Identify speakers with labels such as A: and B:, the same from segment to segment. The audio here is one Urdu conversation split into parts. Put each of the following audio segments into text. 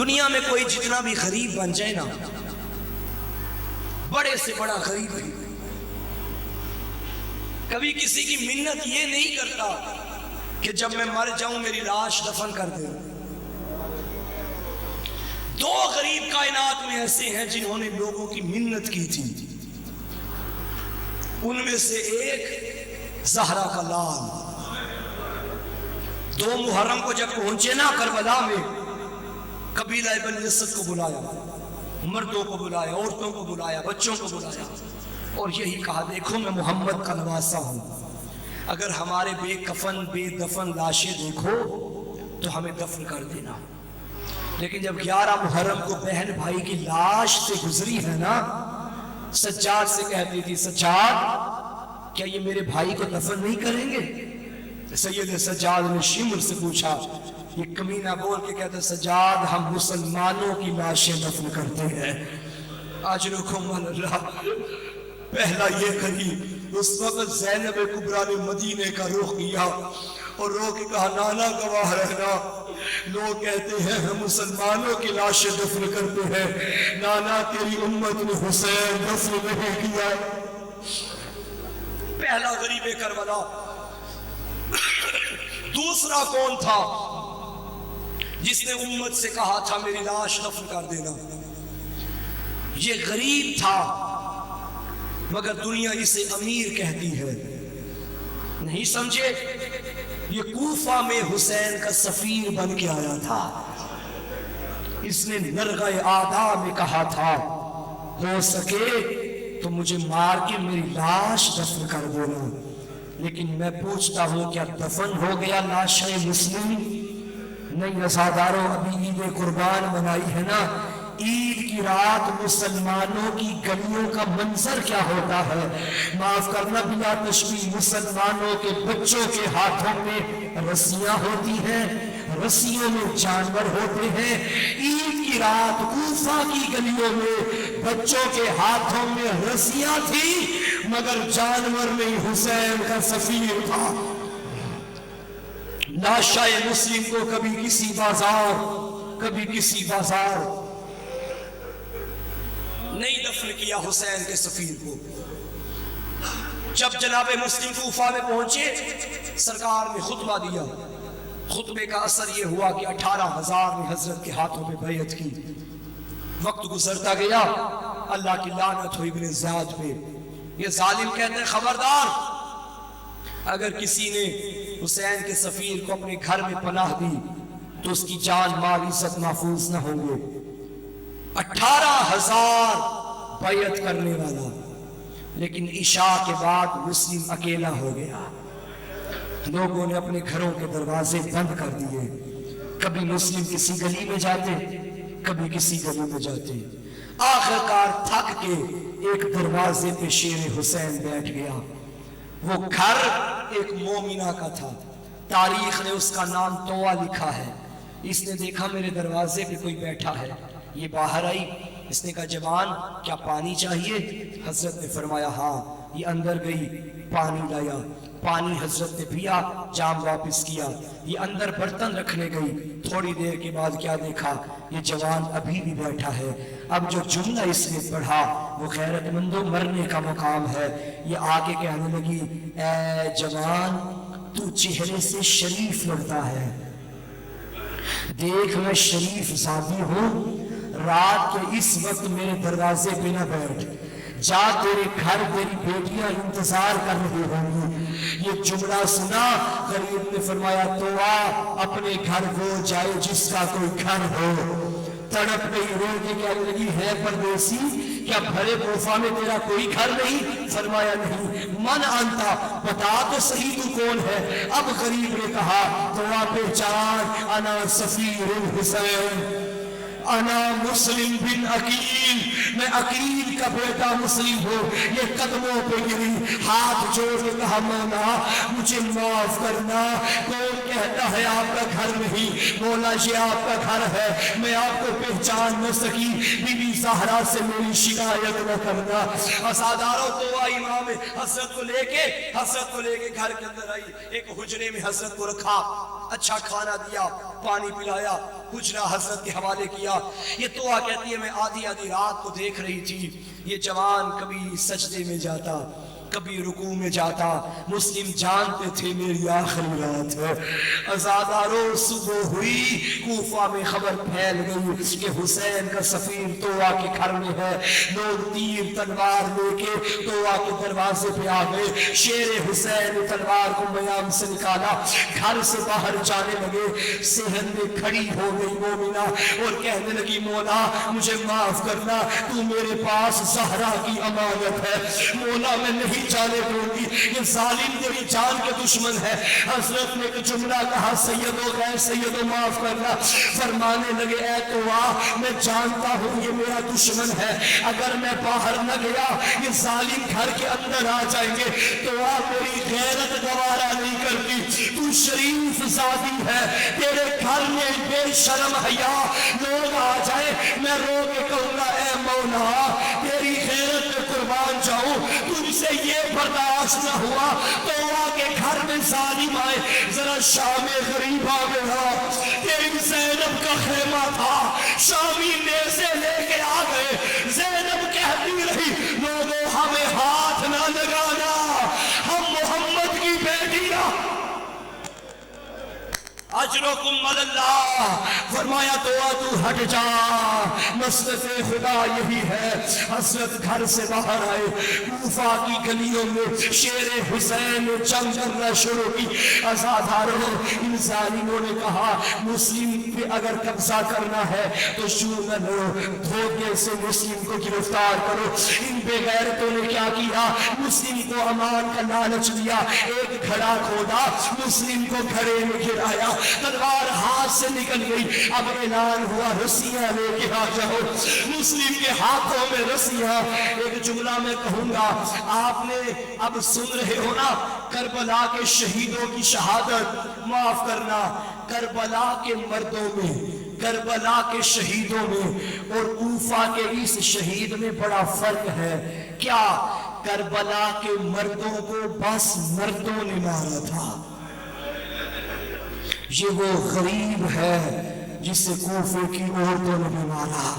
A: دنیا میں کوئی جتنا بھی غریب بن جائے نا، بڑے سے بڑا غریب بھی، کبھی کسی کی منت یہ نہیں کرتا کہ جب میں مر جاؤں میری لاش دفن کر دے۔ دو غریب کائنات میں ایسے ہیں جنہوں نے لوگوں کی منت کی تھی، ان میں سے ایک زہرا کا لال۔ 2 محرم کو جب پہنچے نا کربلا میں، قبیلہ بنی اسد کو بلایا، مردوں کو بلایا، عورتوں کو بلایا، بچوں کو بلایا، اور یہی کہا دیکھو میں محمد کا نواسا ہوں، اگر ہمارے بے کفن بے دفن لاشیں دیکھو تو ہمیں دفن کر دینا۔ لیکن جب 11 محرم کو بہن بھائی کی لاش سے گزری ہے نا، سجاد سے کہتی تھی سجاد کیا یہ میرے بھائی کو دفن نہیں کریں گے؟ سید سجاد نے شمر سے پوچھا، یہ کمینہ بول کے کہتا سجاد ہم مسلمانوں کی لاشیں دفن کرتے ہیں۔ آج رکھم اللہ، پہلا یہ غریب اس وقت زینب کبریٰ نے مدینے کا رخ کیا اور رو کے کہا نانا گواہ رہنا، لوگ کہتے ہیں ہم مسلمانوں کی لاشیں دفن کرتے ہیں، نانا تیری امت نے حسین دفن نہیں کیا۔ پہلا غریب کربلا۔ دوسرا کون تھا جس نے امت سے کہا تھا میری لاش دفن کر دینا؟ یہ غریب تھا مگر دنیا اسے امیر کہتی ہے، نہیں سمجھے؟ یہ کوفہ میں حسین کا سفیر بن کے آیا تھا، اس نے نرغہ آدھا میں کہا تھا ہو سکے تو مجھے مار کے میری لاش دفن کر دینا، لیکن میں پوچھتا ہوں کیا دفن ہو گیا لاش مسلم؟ نہیں عزاداروں، ابھی عید قربان منائی ہے نا، عید کی رات مسلمانوں کی گلیوں کا منظر کیا ہوتا ہے، معاف کرنا بلا تشبیہ، مسلمانوں کے بچوں کے ہاتھوں میں رسیاں ہوتی ہیں، رسیوں میں جانور ہوتے ہیں۔ عید کی رات کوفہ کی گلیوں میں بچوں کے ہاتھوں میں رسیاں تھی مگر جانور نہیں، حسین کا سفیر تھا۔ لاشہ مسلم کو کبھی کسی بازار کبھی کسی بازار نہیں دفن کیا حسین کے سفیر کو۔ جب جناب مسلم کوفہ میں پہنچے، سرکار نے خطبہ دیا، خطبے کا اثر یہ ہوا کہ 18,000 نے حضرت کے ہاتھوں میں بیعت کی۔ وقت گزرتا گیا، اللہ کی لعنت ہوئی ابن زیاد پہ۔ یہ ظالم کہتے ہیں خبردار، اگر کسی نے حسین کے سفیر کو اپنے گھر میں پناہ دی تو اس کی جان مال عزت محفوظ نہ ہوں گے۔ 18,000 بیعت کرنے والا، لیکن عشاء کے بعد مسلم اکیلا ہو گیا۔ لوگوں نے اپنے گھروں کے دروازے بند کر دیے، کبھی مسلم کسی گلی میں جاتے کبھی کسی گلی میں جاتے، آخر کار تھک کے ایک دروازے پہ شیر حسین بیٹھ گیا۔ وہ گھر ایک مومنہ کا تھا، تاریخ نے اس کا نام توہ لکھا ہے۔ اس نے دیکھا میرے دروازے پہ کوئی بیٹھا ہے، یہ باہر آئی، اس نے کہا جوان کیا پانی چاہیے؟ حضرت نے فرمایا ہاں۔ یہ اندر گئی، پانی لایا، پانی حضرت نے پیا، جام واپس کیا۔ یہ اندر برتن رکھنے گئی، تھوڑی دیر کے بعد کیا دیکھا، یہ جوان ابھی بھی بیٹھا ہے۔ اب جو جملہ اس نے پڑھا وہ غیرت مندوں مرنے کا مقام ہے۔ یہ آگے کہنے لگی اے جوان تو چہرے سے شریف لگتا ہے، دیکھ میں شریف زادی ہوں، رات کے اس وقت میرے دروازے پہ نہ بیٹھ، جا تیرے گھر تیری بیٹیاں انتظار کر رہی ہوں گی۔ یہ جملہ سنا، غریب نے فرمایا تو اپنے گھر وہ جائے جس کا کوئی گھر ہو۔ تڑپ نہیں، رو کے کہنے لگی ہے پردیسی کیا بھرے کوفہ میں تیرا کوئی گھر نہیں؟ فرمایا نہیں۔ من انتا، بتا تو صحیح تو کون ہے؟ اب غریب نے کہا تو پہچان، انا سفیر الحسین، انا مسلم بن عقیل، میں عقیل کا بیٹا مسلم ہوں۔ یہ قدموں پہ گری، ہاتھ جوڑ کے کہا مولا مجھے معاف کرنا۔ کون کہتا ہے آپ کا گھر نہیں، مولا یہ آپ کا گھر ہے، میں آپ کو پہچان نہ سکی، بی بی زہرا سے میری شکایت نہ کرنا۔ عزاداروں تو امام حضرت کو لے کے گھر کے اندر آئی، ایک حجرے میں حضرت کو رکھا، اچھا کھانا دیا، پانی پلایا، حجرہ حضرت کے حوالے کیا۔ یہ توآ کہتی ہے میں آدھی رات کو دیکھ رہی تھی، یہ جوان کبھی سجدے میں جاتا، کبھی رکوع میں جاتا، مسلم جانتے تھے میری آخری رات ہے۔ عزاداروں صبح ہوئی، کوفہ میں خبر پھیل گئی کہ حسین کا سفیر توآ کے گھر میں ہے۔ لوگ تیر تلوار لے کے توآ کے دروازے پہ آ گئے، شیر حسین تلوار کو میام سے نکالا، گھر سے باہر جانے لگے۔ صحن میں کھڑی ہو گئی مومنہ اور کہنے لگی مولا مجھے معاف کرنا، تو میرے پاس زہرا کی امانت ہے، مولا میں نہیں جانے دوں گی، یہ ظالم تیری جان کے دشمن ہے۔ حضرت نے ایک جملہ کہا سیدو غیر سیدو معاف کرنا، فرمانے لگے اے توآ میں جانتا ہوں یہ میرا دشمن ہے، اگر میں باہر نہ گیا یہ ظالم گھر کے اندر آ جائیں گے، توآ میری غیرت گوارا نہیں کرتی، تو شریف ذاتی ہے، تیرے گھر میں بے شرم حیا لوگ آ جائے میں رو کے کہوں گا اے مولا تیری غیرت پہ قربان جاؤں، تجھ سے یہ برداشت نہ ہوا توآ کے گھر میں ظالم آئے، ذرا شام غریب آ گیا، تیری زینب کا خیمہ تھا، شامی نیزے لے کے آ گئے، زینب کہتی رہی لوگوں ہمیں ہاتھ نہ لگانا، ہم محمد کی بیٹیاں، اجرکم اللہ، فرمایا توآ تو ہٹ جا، مسلط خدا یہی ہے۔ حضرت گھر سے باہر آئے، کوفہ کی گلیوں میں شیر حسین نے جنگ کرنا شروع کی۔ عزاداروں ان ظالموں نے کہا مسلم پہ اگر قبضہ کرنا ہے تو شروع نہ لو، دھوکے سے مسلم کو گرفتار کرو۔ ان بے غیرتوں نے کیا کیا، مسلم کو امان کا لالچ دیا، ایک گھڑا کھودا، مسلم کو گھڑے میں گرایا، تلوار ہاتھ سے نکل گئی، اب اعلان ہوا رسیاں لے کے آ جاؤ، مسلم کے ہاتھوں میں رسیاں۔ ایک جملہ میں کہوں گا آپ نے اب سن رہے ہو نا کربلا کے شہیدوں کی شہادت، معاف کرنا کربلا کے مردوں میں، کربلا کے شہیدوں میں اور کوفہ کے اس شہید میں بڑا فرق ہے۔ کیا کربلا کے مردوں کو بس مردوں نے مارا تھا، یہ وہ غریب ہے جسے کوفے کی عورتوں نے بھی مارا۔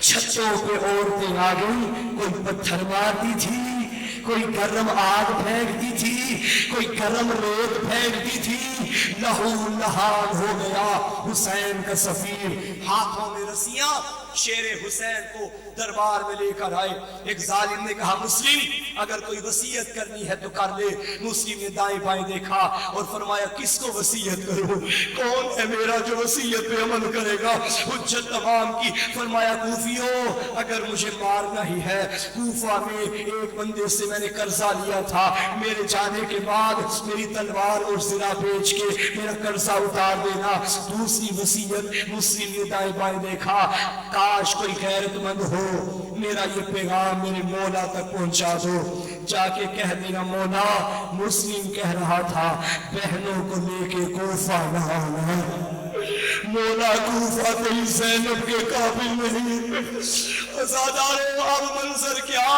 A: چھتوں پہ عورتیں آ گئی، کوئی پتھر مارتی تھی، کوئی گرم آگ پھینکتی تھی، کوئی گرم ریت پھینکتی تھی، لہو لہان ہو گیا حسین کا سفیر، ہاتھوں میں رسیاں، شیر حسین کو دربار میں لے کر آئے۔ ایک ظالم نے کہا مسلم اگر کوئی وصیت کرنی ہے تو کر لے۔ مسلم نے دائیں بائیں دیکھا اور فرمایا کس کو وصیت کروں، کون ہے میرا جو وصیت پہ عمل کرے گا؟ حجت عوام کی، فرمایا کوفیوں اگر مجھے مارنا ہی ہے، کوفہ میں ایک بندے سے میں نے قرضہ لیا تھا، میرے جانے کے بعد میری تلوار اور زرہ بیچ کے میرا قرضہ اتار دینا۔ دوسری وصیت، مسلم نے دائیں بائیں دیکھا، کاش کوئی غیرت مند ہو میرا یہ پیغام میرے مولا تک پہنچا دو، جا کے کہہ دینا مولا مسلم کہہ رہا تھا بہنوں کو لے کے کوفہ نہ آنا، مولا کوفہ تیری زینب کے قابل نہیں۔ عزاداروں اب منظر کیا،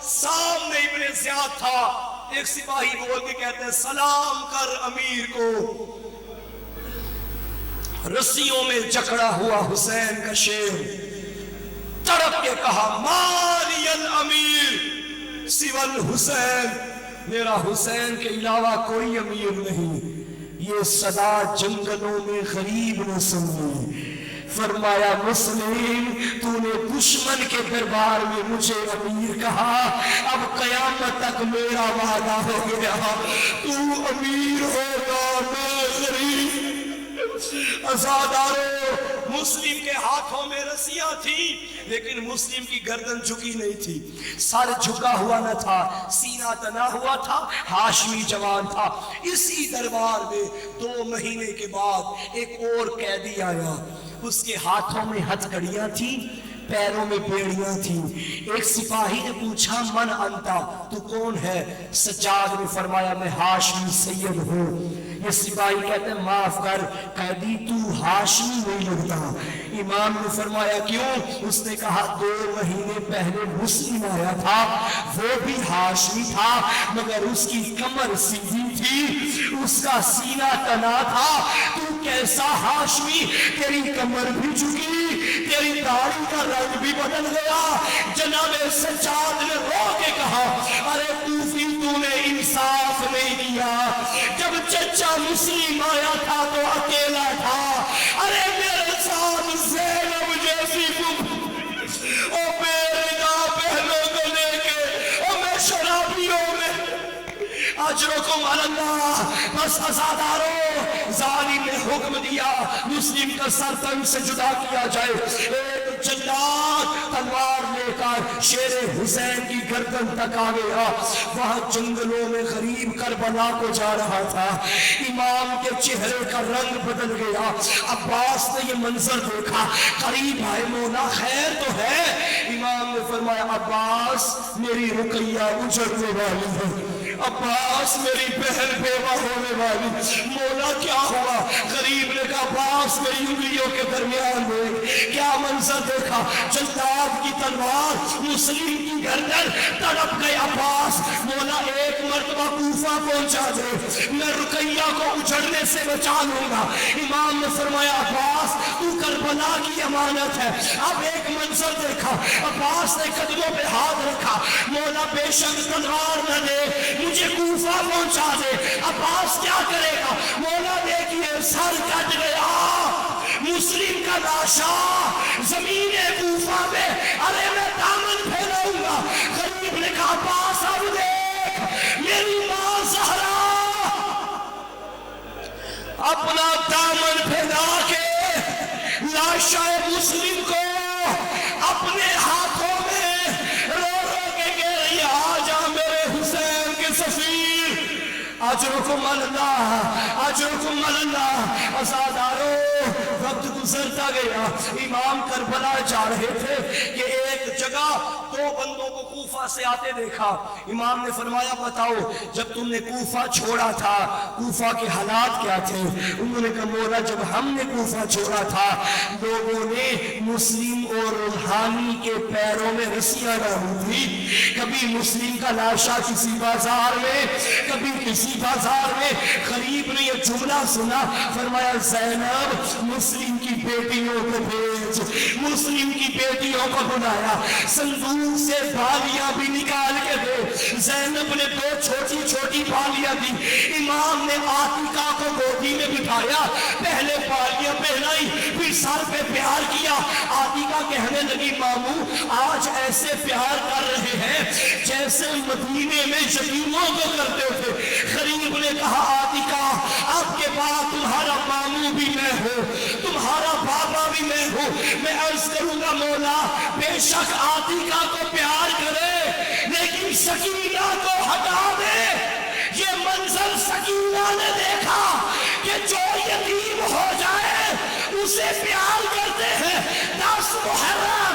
A: سامنے ابن زیاد تھا، ایک سپاہی بول کے کہتے ہیں سلام کر امیر کو، رسیوں میں جکڑا ہوا حسین کا شیر تڑپ کے کہا مالی الامیر سوى الحسین، میرا حسین کے علاوہ کوئی امیر نہیں۔ یہ صدا جنگلوں میں غریب نے سنی، فرمایا مسلم تو نے دشمن کے دربار میں مجھے امیر کہا، اب قیامت تک میرا وعدہ ہو گیا، تو امیر ہوگا میں غریب۔ عزاداروں مسلم کے ہاتھوں میں رسیاں تھی لیکن مسلم کی گردن جھکی نہیں تھی، سر جھکا ہوا نہ تھا، سینہ تنا ہوا تھا، ہاشمی جوان تھا۔ اسی دربار میں 2 مہینے کے بعد ایک اور قیدی آیا، اس کے ہاتھوں میں ہتھکڑیاں تھیں، پیروں میں بیڑیاں تھیں۔ ایک سپاہی نے پوچھا من انتا، تو کون ہے؟ سجاد نے فرمایا میں ہاشمی سید ہوں۔ یہ سپاہی کہتے ہیں معاف کر قیدی تو ہاشمی نہیں لگتا. امام نے فرمایا کیوں؟ اس نے کہا 2 مہینے پہلے مسلم آیا تھا وہ بھی ہاشمی تھا مگر اس کی کمر سیدھی تھی اس کا سینہ تنا تھا. تو کیسا ہاشمی؟ تیری کمر بھی جھکی تیری داڑھی کا رنگ بھی بدل گیا. جناب سجاد نے رو کے کہا ارے کوفی تو نے انصاف نہیں کیا. جب چچا مسلم آیا تھا تو اکیلا تھا. ارے میرے ساتھ زینب جیسی او بے نگاہ بہنوں کو لے کے او میں شرابیوں میں اجرکم اللہ. بس ازادارو ظالم نے حکم دیا مسلم کا سر تن سے جدا کیا جائے. ایک جلاد تلوار لے کر شیر حسین کی گردن تک آ گیا. وہاں جنگلوں میں غریب کربلا کو جا رہا تھا. امام کے چہرے کا رنگ بدل گیا. عباس نے یہ منظر دیکھا قریب آئے مولا خیر تو ہے. امام نے فرمایا عباس میری رقیہ اجڑنے والی ہے. عباس میری بہن بیوہ ہونے والی. مولا کیا ہوا؟ غریب نے کہا عباس میری انگلیوں کے درمیان میں کیا منظر دیکھا. جلداد کی تلوار مسلم کی گردن تڑپ گئے. عباس مولا ایک مرتبہ کوفہ پہنچا دے میں رقیہ کو اجڑنے سے بچا لوں گا. امام نے فرمایا عباس تو کربلا کی امانت ہے. اب ایک منظر دیکھا عباس نے قدموں پہ ہاتھ رکھا مولا بے شک تلوار نہ دے مجھے کوفہ پہنچا دے. عباس کیا کرے گا؟ مولا دیکھیے سر کٹ گیا مسلم کا لاشا زمین کوفہ میں. ارے میں دامن پھیلاؤں گا. غریب نے کہا عباس اب دیکھ میری ماں زہرا اپنا دامن پھیلا کے لاشا مسلم کو اپنے ہاتھوں میں رو رو کے کہہ رہی آ جا میرے حسین کے سفیر. اجرکم اللہ اجرکم اللہ. ازادارو وقت گزرتا گیا. امام کربلا جا رہے تھے کہ ایک جگہ 2 بندوں کو کوفہ سے آتے دیکھا. امام نے فرمایا بتاؤ جب تم نے کوفہ چھوڑا تھا کوفہ کے حالات کیا تھے؟ انہوں نے کہا مولا جب ہم نے کوفہ چھوڑا تھا لوگوں نے مسلم اور روحانی کے پیروں میں رسیاں ڈالی تھی. کبھی مسلم کا لاشا کسی بازار میں کبھی کسی بازار میں. غریب نے یہ جملہ سنا فرمایا زینب مسلم کی بیٹیوں کو بھیج. مسلم کی بیٹیوں کو بلایا صندوق سے بالیاں بھی نکال کے دے. زینب نے 2 چھوٹی چھوٹی بالیاں دی. امام نے عاتقہ کو گودی میں بٹھایا پہلے بالیاں پہنائی پھر سر پہ پیار کیا. عاتقہ کہنے لگی مامو آج ایسے پیار کر رہے ہیں جیسے مدینے میں یتیموں کو کرتے تھے. غریب نے کہا عاتقہ اب کے بعد تمہارا مامو بھی میں ہوں تمہارا بابا بھی میں ہوں. میں عرض کروں گا مولا بے شک عاتقہ کو پیار کرے لیکن سکینہ کو ہٹا دے. یہ منظر سکینہ نے دیکھا کہ جو یتیم ہو جائے اسے پیار کرتے ہیں. 10 محرم